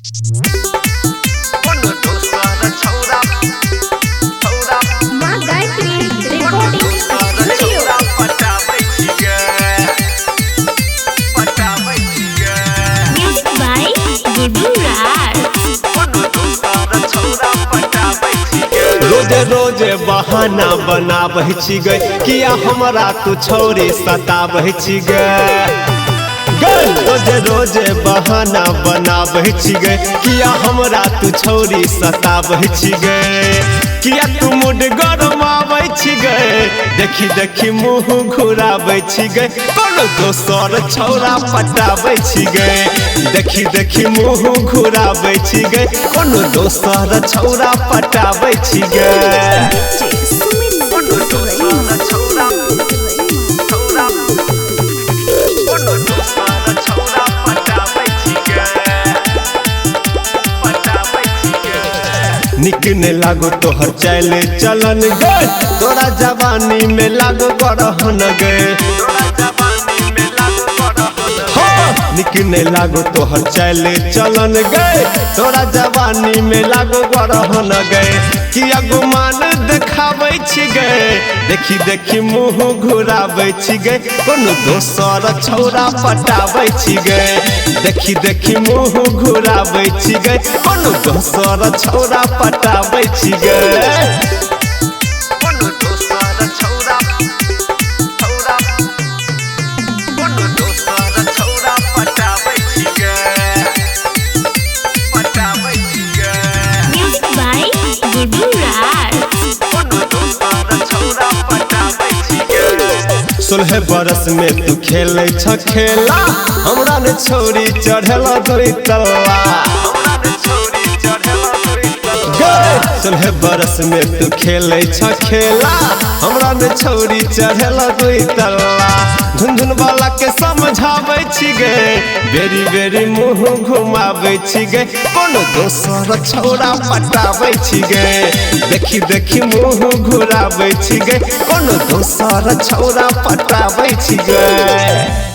Dosar Chhoura माँ Gayatri recording studio Patabai music by रोजे रोजे बहाना बनाबै छी गे किया हमरा तू छौरी सताबै छी गे रोजे रोजे बहाना बनाबै छी गे किया हमरा तू छौरी सताबै छी गे किया तू मुड गरमाबै छी गे देखी देखी मुँह घुराबै छी गे कोनो दोसर छौरा पटाबै छी गे देखी देखी मुँह घुराबै छी गे कोनो दोसर छौरा पटाबै छी गे निक ने लागो तोहर चले चलन गे तोरा जवानी में लागो गरहन गे निक ने लागो तोहर चले चलन गे तोरा जवानी में लागो गरहन गे किया गुमान देखाबै छी गे देखी देखी मुँह घुराबै छी गे कोनो दोसर छौरा पटाबै छी गे देखी देखी मुँह घुराबै छी गे कोनो दोसर छौरा पटाबै छी गे म्यूजिक बाय सोलह बरस में तू खेले छ खेला हमरा ने छोरी चढ़ेला तोरी तल्ला सोलह बरस में तू खेले छ खेला हमरा ने छोरी चढ़ेला तोरी तल्ला झुनझुनवाला के समझाबै छी गे बेरी बेरी मुँह घुमाबै छी गे कोनो दोसर छौरा पटाबै छी गे देखी देखी मुँह घुराबै छी गे कोनो दोसर छौरा पटाबै छी गे।